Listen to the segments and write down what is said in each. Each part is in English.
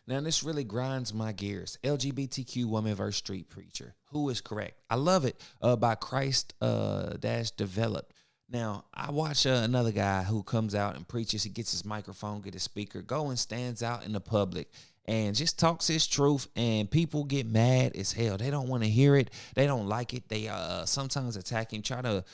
Now, this really grinds my gears. LGBTQ woman versus street preacher. Who is correct? I love it by Christ Developed. Now, I watch another guy who comes out and preaches. He gets his microphone, get his speaker, go and stands out in the public and just talks his truth, and people get mad as hell. They don't want to hear it. They don't like it. They sometimes attack him, try to,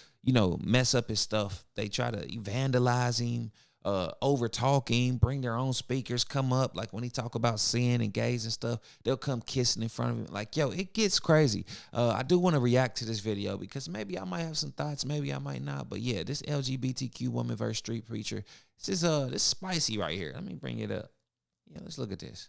mess up his stuff. They try to vandalize him, over talking, bring their own speakers, come up. Like when he talk about sin and gays and stuff, they'll come kissing in front of him. Like, yo, it gets crazy. I do want to react to this video because maybe I might have some thoughts, maybe I might not. But yeah, this LGBTQ woman versus street preacher, this is spicy right here. Let me bring it up. Yeah, let's look at this.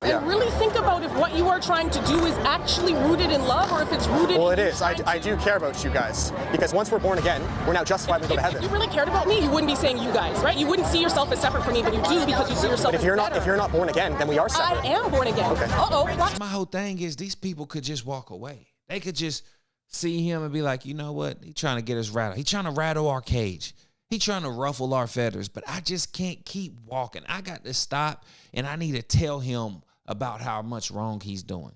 And really think about if what you are trying to do is actually rooted in love or if it's rooted in... Well, it is. I do care about you guys. Because once we're born again, we're now justified to go to heaven. If you really cared about me, you wouldn't be saying you guys, right? You wouldn't see yourself as separate from me, but you do because you see yourself as better. If you're not born again, then we are separate. I am born again. Okay. Uh-oh. My whole thing is these people could just walk away. They could just see him and be like, you know what? He's trying to get us rattled. He's trying to rattle our cage. He's trying to ruffle our feathers, but I just can't keep walking. I got to stop, and I need to tell him about how much wrong he's doing.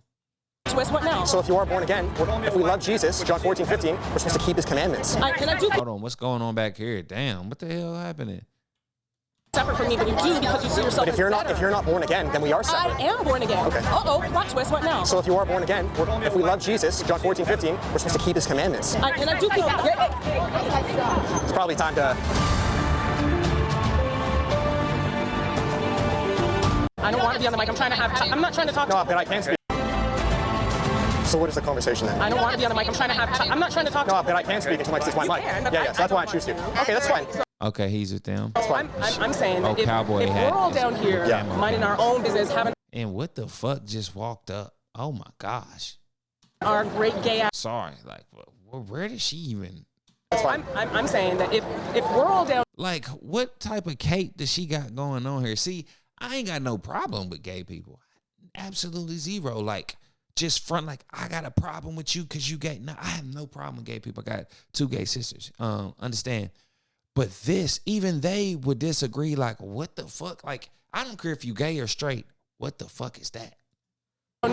So what now? So if you are born again, if we love Jesus, John 14:15, we're supposed to keep his commandments. Hold on, what's going on back here? Damn, what the hell happening? Separate from me, but you do because you see yourself as better. If you're not born again, then we are separate. I am born again. Okay. Uh-oh, plot twist, what now? So if you are born again, if we love Jesus, John 14:15, we're supposed to keep his commandments. It's probably time to... I don't want to be on the mic. I'm trying to have... I'm not trying to talk to... No, but I can speak. So what is the conversation then? I don't want to be on the mic. I'm trying to have... I'm not trying to talk to... No, but I can speak until it's my mic. Yeah, so that's why I choose to. Okay, that's fine. Okay, he's with them. That's fine. I'm saying that if we're all down here minding our own business, having... And what the fuck just walked up? Oh my gosh. Our great gay ass... Sorry, like, where did she even... I'm saying that if we're all down... Like, what type of cake does she got going on here? See, I ain't got no problem with gay people. Absolutely zero. Like, just front like, I got a problem with you because you gay. No, I have no problem with gay people. I got 2 gay sisters. Understand? But this, even they would disagree. Like, what the fuck? Like, I don't care if you gay or straight. What the fuck is that?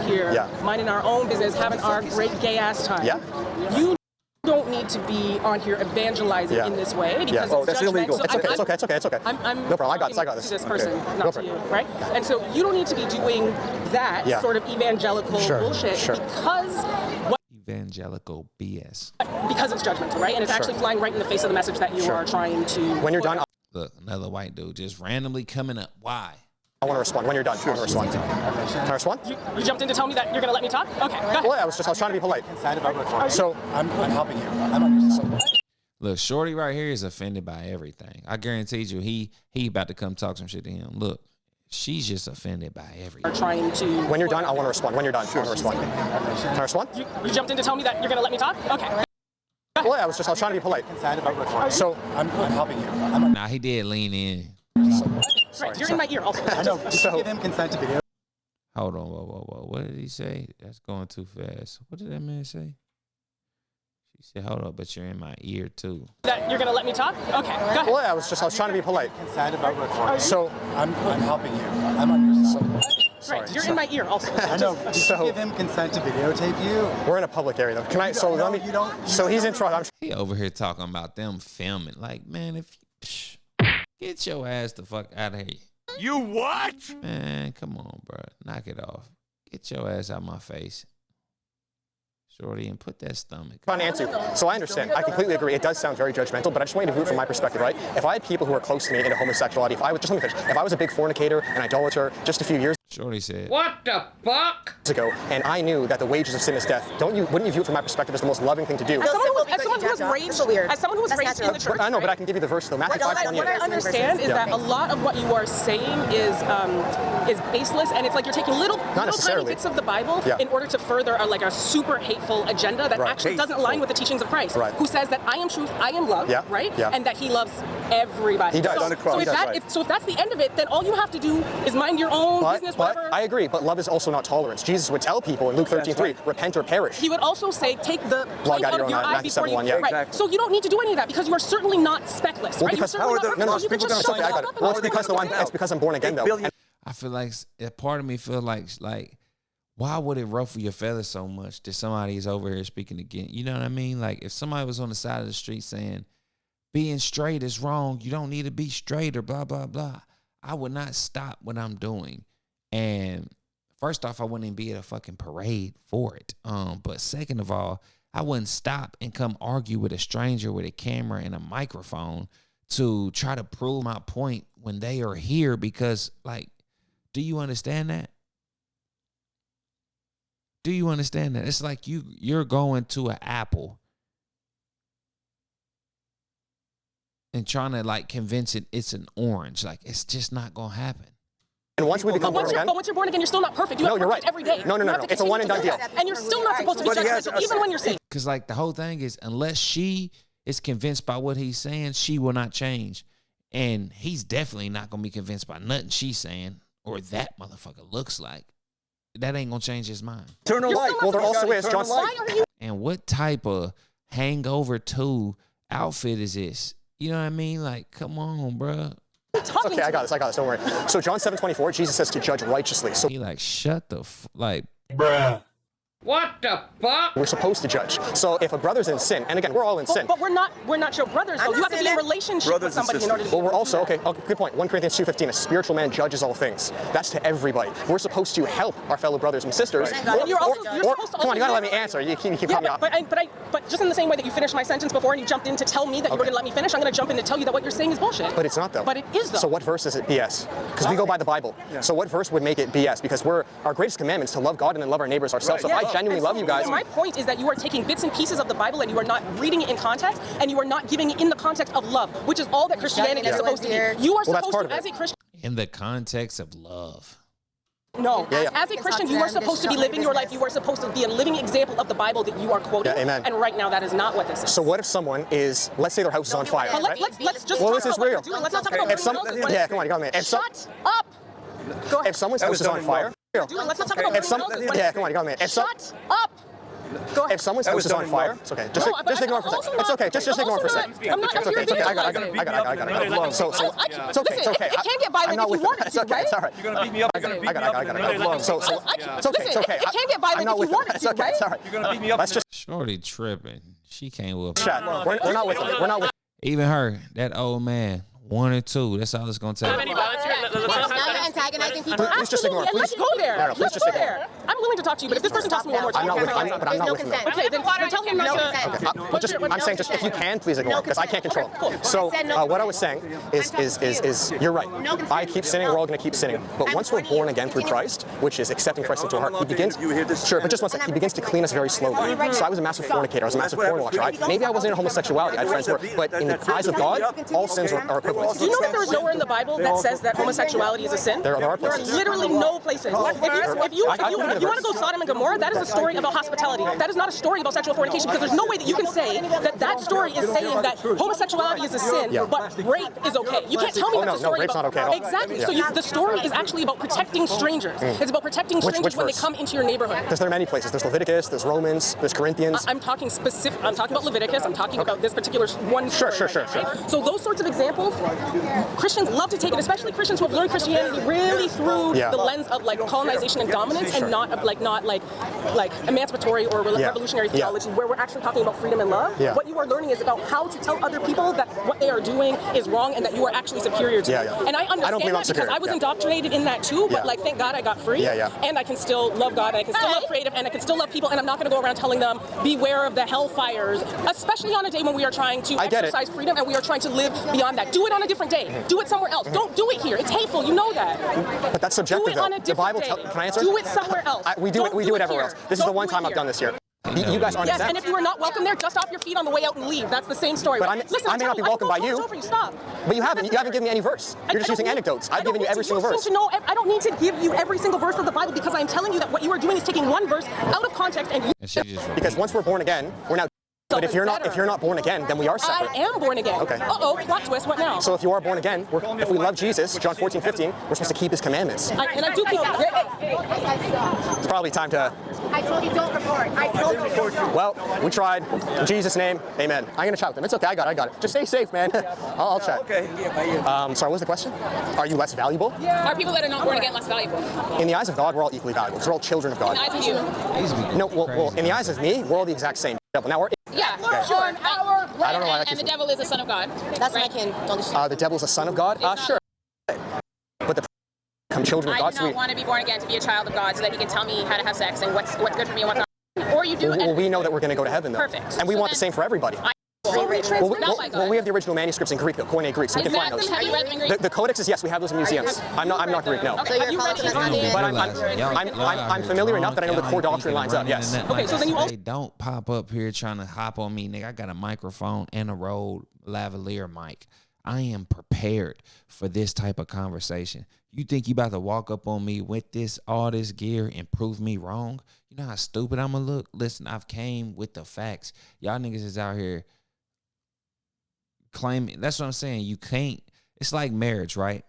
Here, minding our own business, having our great gay ass time. Yeah. You don't need to be on here evangelizing in this way because it's that's illegal. So it's okay. I'm no problem. I got this. To this person, not to you, right? And so you don't need to be doing that sort of evangelical bullshit because evangelical BS. Because it's judgmental, right? And it's actually flying right in the face of the message that you are trying to. When you're done, look, another white dude just randomly coming up. Why? I want to respond. When you're done, I want to respond. Can I respond? You jumped in to tell me that you're going to let me talk? Okay, go ahead. Well, I was trying to be polite. So I'm helping you. I'm on your side. Look, Shorty right here is offended by everything. I guarantee you, he about to come talk some shit to him. Look, she's just offended by everything. Trying to. When you're done, I want to respond. When you're done, I want to respond. Can I respond? You jumped in to tell me that you're going to let me talk? Okay. Well, I was trying to be polite. So I'm helping you. Nah, he did lean in. Right, you're in my ear also. I know. So give him consent to video. Hold on, whoa. What did he say? That's going too fast. What did that man say? She said, hold on, but you're in my ear too. That you're gonna let me talk? Okay, go ahead. Well, I was trying to be polite. Consent about recording. So I'm helping you. I'm on your side. Right, you're in my ear also. I know. So give him consent to videotape you. We're in a public area though. Can I? So let me. You don't. So he's in trouble. He over here talking about them filming. Like, man, if get your ass the fuck out of here. You what? Man, come on, bro. Knock it off. Get your ass out my face. Shorty, and put that stomach. Trying to answer you. So I understand. I completely agree. It does sound very judgmental, but I just want you to view it from my perspective, right? If I had people who are close to me into homosexuality, if I was a big fornicator and idolater just a few years Shorty said, what the fuck? ago, and I knew that the wages of sin is death, wouldn't you view it from my perspective as the most loving thing to do? As someone who was raised in the church. I know, but I can give you the verse though. Matthew 5:28. What I understand is that a lot of what you are saying is baseless, and it's like you're taking little tiny bits of the Bible in order to further a super hateful agenda that actually doesn't align with the teachings of Christ, who says that I am truth, I am love, right? And that he loves everybody. He does. So if that's the end of it, then all you have to do is mind your own business, whatever. I agree, but love is also not tolerance. Jesus would tell people in Luke 13:3, repent or perish. He would also say, take the plank out of your eye before you... Right. So you don't need to do any of that because you are certainly not speckless, right? It's because I'm born again though. I feel like a part of me feel like why would it ruffle your feathers so much that somebody is over here speaking again? You know what I mean? Like if somebody was on the side of the street saying being straight is wrong, you don't need to be straight or blah, blah, blah, I would not stop what I'm doing. And first off, I wouldn't even be at a fucking parade for it. But second of all, I wouldn't stop and come argue with a stranger with a camera and a microphone to try to prove my point when they are here because, like, do you understand that? Do you understand that? It's like you're going to an apple and trying to like convince it it's an orange. Like it's just not gonna happen. And once we become born again, but once you're born again, you're still not perfect. You have to you're perfect right. every day. No. It's a one and done deal. And you're still not supposed to be judgmental, even when you're saved. Because like the whole thing is, unless she is convinced by what he's saying, she will not change. And he's definitely not gonna be convinced by nothing she's saying or that motherfucker looks like. That ain't gonna change his mind. Eternal life. Well, there also is John. Why are you? And what type of hangover 2 outfit is this? You know what I mean? Like, come on, bro. Okay, I got this. Don't worry. So John 7:24, Jesus says to judge righteously. So He like, shut the like, Bruh. What the fuck? we're supposed to judge. So if a brother's in sin, and again, we're all in sin. But we're not your brothers, though. You have to be in a relationship with somebody in order to be. Well, we're also, okay, good point. 1 Corinthians 2:15, a spiritual man judges all things. That's to everybody. We're supposed to help our fellow brothers and sisters. You're supposed to come on, you gotta let me also- answer. You keep Yeah, cutting me off. but just in the same way that you finished my sentence before and you jumped in to tell me that you were going to let me finish, I'm going to jump in to tell you that what you're saying is bullshit. But it's not, though. But it is, though. So what verse is it BS? Because we go by the Bible. So what verse would make it BS? Because our greatest commandment is to love God and then love our neighbors ourselves. So if I genuinely love you guys. My point is that you are taking bits and pieces of the Bible and you are not reading it in context and you are not giving it in the context of love, which is all that Christianity is supposed to be. You are supposed to, as a Christian. in the context of love. No, as a Christian, you are supposed to be living your life. You are supposed to be a living example of the Bible that you are quoting. Yeah, amen. And right now, that is not what this is. So what if someone is, let's say their house is on fire. But right? let's just Well, talk this is about what real. you're doing. Let's not talk about If some, yeah, come on, you got me. Shut up. Go ahead. If someone's house is on fire. Let's not talk about If some, yeah, come on, you got me. Shut up. Go ahead. If someone's house is on fire, it's okay. Just ignore for a second. It's okay. Just ignore for a second. I'm not. It's okay. It's okay. I got it. So it's okay. It can't get violent if you want it to, right? It's all right. You're gonna beat me up. I got it. So it's okay. It's okay. It can't get violent if you want it to, right? It's all right. You're gonna beat me up. Let's just Shorty tripping. She can't whoop. chat. We're not with it. We're not with. Even her, that old man, 1 or 2. That's all it's gonna take. Now you're antagonizing people. Please just ignore. And let's go there. No, please Let's just go ignore. there. I'm willing to talk to you, but if this person talks to me one more time, I'm not with. okay, But I'm not with. Okay, then tell him not to. I'm saying just if you can, please ignore because I can't control. So what I was saying is you're right. I keep sinning. We're all going to keep sinning. But once we're born again through Christ, which is accepting Christ into our heart, He begins. Sure, but just one second. He begins to clean us very slowly. So I was a massive fornicator. I was a massive porn watcher. Maybe I wasn't in homosexuality. I had friends who were, but in the eyes of God, all sins are equivalent. Do you know that there is nowhere in the Bible that says that homosexuality is a sin? There are There are places. literally no places. If you want to go Sodom and Gomorrah, that is a story about hospitality. That is not a story about sexual fornication because there's no way that you can say that story is saying that homosexuality is a sin, but rape is okay. You can't tell me that's a story rape's about not okay at all. Exactly. So the story is actually about protecting strangers. It's about protecting strangers when they come into your neighborhood. Because there are many places. There's Leviticus, there's Romans, there's Corinthians. I'm talking specific. I'm talking about Leviticus. I'm talking about this particular one. Sure. So those sorts of examples, Christians love to take it, especially Christians who have learned Christianity really through the lens of like colonization and dominance, and not like emancipatory or revolutionary theology, where we're actually talking about freedom and love. What you are learning is about how to tell other people that what they are doing is wrong and that you are actually superior to them. And I understand that because I was indoctrinated in that too. But like, thank God I got free, and I can still love God, and I can still love creative, and I can still love people, and I'm not going to go around telling them beware of the hellfires, especially on a day when we are trying to exercise freedom and we are trying to live beyond that. Do it on a different day. Do it somewhere else. Don't do it here. It's hateful. You know that. But that's subjective, do it on a though. The Bible day. can I answer? Do it somewhere else. We do it everywhere else. This is the one time I've done this here. You guys aren't Yes, exempt. and if you are not welcome there, dust off your feet on the way out and leave. That's the same story. But Right? Listen, I may not be welcomed by you. Stop. But you haven't given me any verse. You're just using anecdotes. I've given you every single verse. I don't need to give you every single verse of the Bible because I'm telling you that what you are doing is taking one verse out of context and because once we're born again, we're now. But if you're not born again, then we are separate. I am born again. Okay. Uh-oh, plot twist, what now? So if you are born again, if we love Jesus, John 14:15, we're supposed to keep His commandments. And I do keep probably time to... I told you don't report. I told you don't report. Well, we tried. In Jesus' name, amen. I'm going to chat with him. It's okay. I got it. Just stay safe, man. I'll chat. Okay. Sorry, what was the question? Are you less valuable? Are people that are not born again less valuable? In the eyes of God, we're all equally valuable. We're all children of God. In the eyes of you? No, well, in the eyes of me, we're all the exact same. Now we're... Yeah, sure. I don't know why that And the devil is the son of God. That's my kin. the devil's a son of God? Sure. But the become children of I God. do not want to be born again to be a child of God so that he can tell me how to have sex and what's good for me and what's not. Or you do. Well, we know that we're going to go to heaven, though. Perfect. And we So want the same for everybody. Well, we have the original manuscripts in Greek, Koine Greek, so we can find those. Have you read them in Greek? The codexes, yes, we have those in museums. I'm not Greek, no. So you're following But I'm familiar enough that I know the core doctrine lines up, yes. Okay, so then you also... Don't pop up here trying to hop on me, nigga. I got a microphone and a Rode lavalier mic. I am prepared for this type of conversation. You think you about to walk up on me with all this gear and prove me wrong? You know how stupid I'm gonna look? Listen, I've came with the facts. Y'all niggas is out here claiming. That's what I'm saying. You can't. It's like marriage, right?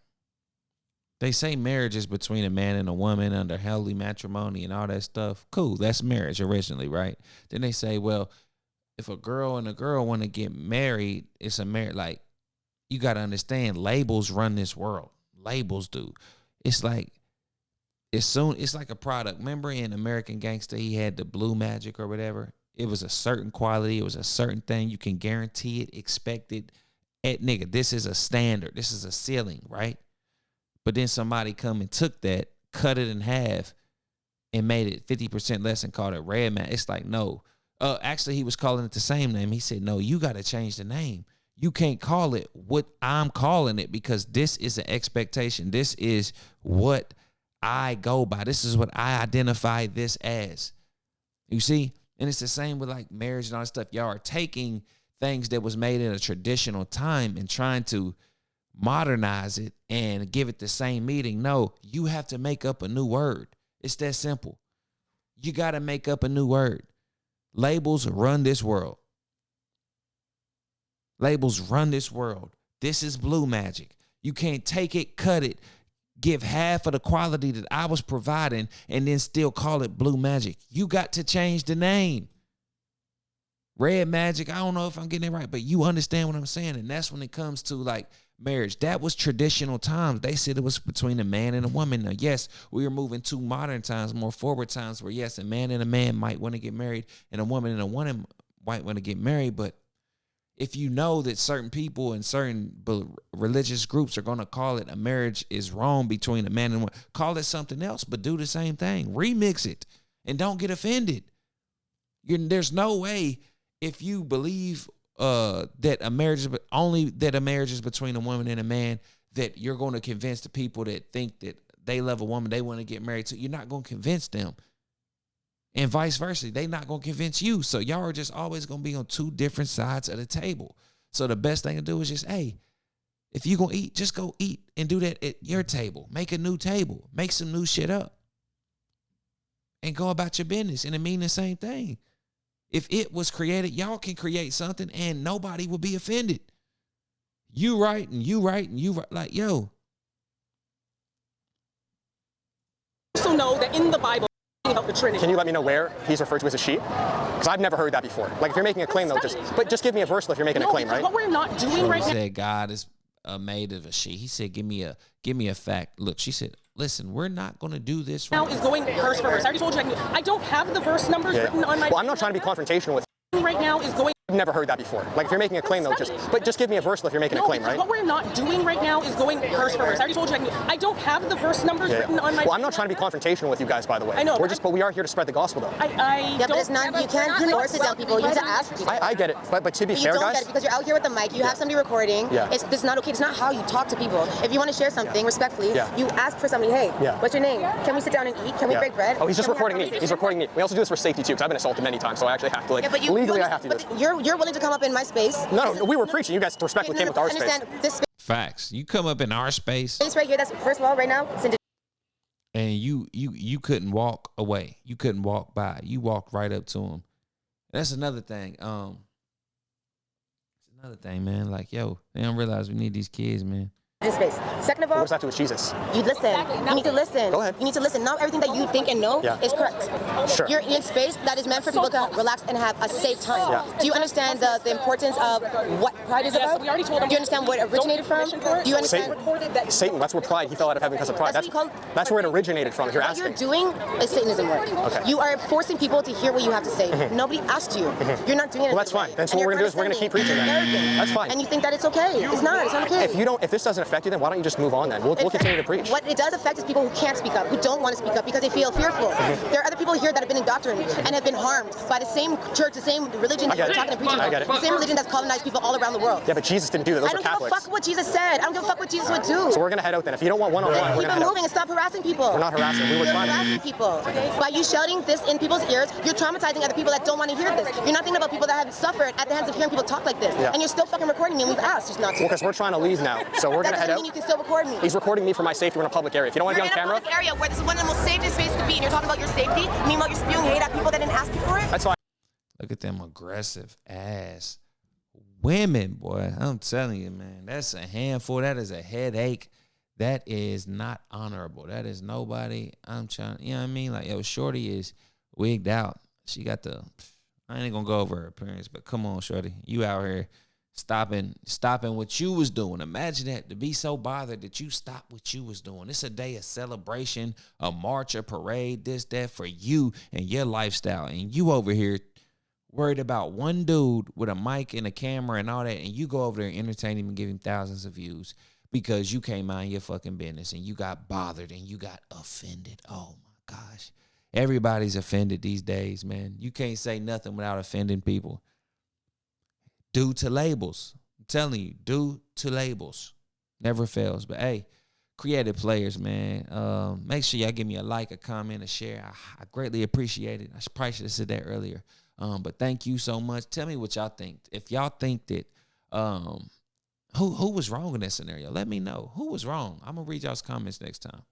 They say marriage is between a man and a woman under healthy matrimony and all that stuff. Cool, that's marriage originally, right? Then they say, well, if a girl and a girl want to get married, it's a marriage. Like, you got to understand, labels run this world. Labels do. It's like it's like a product. Remember in American Gangster, he had the blue magic or whatever. It was a certain quality. It was a certain thing. You can guarantee it, expect it. Nigga, this is a standard. This is a ceiling, right? But then somebody come and took that, cut it in half, and made it 50% less and called it red man. It's like, no. Actually, he was calling it the same name. He said, no, you got to change the name. You can't call it what I'm calling it because this is an expectation. This is what I go by. This is what I identify this as. You see? And it's the same with like marriage and all that stuff. Y'all are taking things that was made in a traditional time and trying to modernize it and give it the same meaning. No, you have to make up a new word. It's that simple. You got to make up a new word. Labels run this world. Labels run this world. This is blue magic. You can't take it, cut it, give half of the quality that I was providing, and then still call it blue magic. You got to change the name. Red magic, I don't know if I'm getting it right, but you understand what I'm saying. And that's when it comes to like marriage. That was traditional times. They said it was between a man and a woman. Now, yes, we are moving to modern times, more forward times where, yes, a man and a man might want to get married and a woman might want to get married. But if you know that certain people and certain religious groups are going to call it a marriage is wrong between a man and a woman, call it something else, but do the same thing. Remix it and don't get offended. There's no way if you believe that a marriage is between a woman and a man that you're going to convince the people that think that they love a woman they want to get married to. You're not going to convince them. And vice versa. They not going to convince you. So y'all are just always going to be on two different sides of the table. So the best thing to do is just, hey, if you're going to eat, just go eat and do that at your table. Make a new table. Make some new shit up. And go about your business. And it mean the same thing. If it was created, y'all can create something and nobody will be offended. You right and you right and you right. Like, yo. Also know that in the Bible, about the Trinity. Can you let me know where he's referred to as a she? Because I've never heard that before. Like if you're making a claim, though, just give me a verse if you're making a claim, right? What we're not doing right now. He said God is made of a she. He said, give me a fact. Look, she said, listen, we're not going to do this now is going verse for verse. I already told you I don't have the verse numbers written on my... Well, I'm not trying to be confrontational with right now is going... I've never heard that before. Like if you're making a claim, though, just give me a verse if you're making a claim, right? What we're not doing right now is going verse for verse. I already told you I don't have the verse numbers written on my... Well, I'm not trying to be confrontational with you guys, by the way. I know. But we are here to spread the gospel, though. Yeah, but it's not, you can't force it down people. You have to ask people. I get it. But to be fair, you don't guys... get it because you're out here with the mic. You have somebody recording. Yeah. This is not okay. It's not how you talk to people. If you want to share something respectfully, you ask for somebody, hey, what's your name? Can we sit down and eat? Can we break bread? Oh, he's just recording me. He's recording me. We also do this for safety, too, because I've been assaulted many times, so I actually have to, like, legally I have to do this. You're willing to come up in my space. No, we were preaching. You guys respectfully came up to our space. This Facts. You come up in our space. space right here, that's, first of all, right now, it's in and you couldn't walk away. You couldn't walk by. You walked right up to him. That's another thing. It's another thing, man. Like, yo, they don't realize we need these kids, man. Space. Second of all, what does that do with Jesus? you listen. You need to listen. Go ahead. You need to listen. Not everything that you think and know is correct. Sure. You're in space that is meant for people to relax and have a safe time. Yeah. Do you understand the importance of what pride is about? We already told him. Do you understand where it originated from? Do you understand? Satan, that's where pride, he fell out of heaven because of pride. That's where it originated from, if you're asking. What you're doing is Satanism work. Okay. You are forcing people to hear what you have to say. Nobody asked you. You're not doing it. Well, that's fine. Then so what we're going to do is we're going to keep preaching that. That's fine. And you think that it's okay. It's not. It's not okay. If this doesn't affect you, then why don't you just move on then? We'll continue to preach. What it does affect is people who can't speak up, who don't want to speak up because they feel fearful. There are other people here that have been indoctrinated and have been harmed by the same church, the same religion that you're talking and preaching about. The same religion that's colonized people all around the world. Yeah, but Jesus didn't do that. Those I are don't give a Catholics. fuck what Jesus said. I don't give a fuck what Jesus would do. So we're going to head out then. If you don't want one-on-one, we're going to head Keep it out. moving and stop harassing people. We're not harassing. We were You're trying to. harassing people. By you shouting this in people's ears, you're traumatizing other people that don't want to hear this. You're not thinking about people that have suffered at the hands of hearing people talk like this. Yeah. And you're still fucking recording me and we've asked just not to. Well, because we're trying to leave now. So we're going to head out. That doesn't mean you can still record me. He's recording me for my safety. We're in a public area. If you don't want to be on camera. You're in a public area where this is one of the most safest spaces to be and you're talking about your safety. Meanwhile, you're spewing hate at people that didn't ask you for it. That's fine. Look at them aggressive ass women, boy. I'm telling you, man, that's a handful. That is a headache. That is not honorable. That is nobody. I'm trying, you know what I mean? Like, yo, Shorty is wigged out. She got I ain't gonna go over her appearance, but come on, Shorty. You out here stopping what you was doing. Imagine that, to be so bothered that you stopped what you was doing. It's a day of celebration, a march, a parade, this, that, for you and your lifestyle. And you over here worried about one dude with a mic and a camera and all that, and you go over there and entertain him and give him thousands of views because you can't mind your fucking business and you got bothered and you got offended. Oh my gosh. Everybody's offended these days, man. You can't say nothing without offending people. Due to labels. I'm telling you, due to labels. Never fails. But hey, creative players, man. Make sure y'all give me a like, a comment, a share. I greatly appreciate it. I probably should have said that earlier. But thank you so much. Tell me what y'all think. If y'all think that who was wrong in that scenario, let me know. Who was wrong? I'm gonna read y'all's comments next time.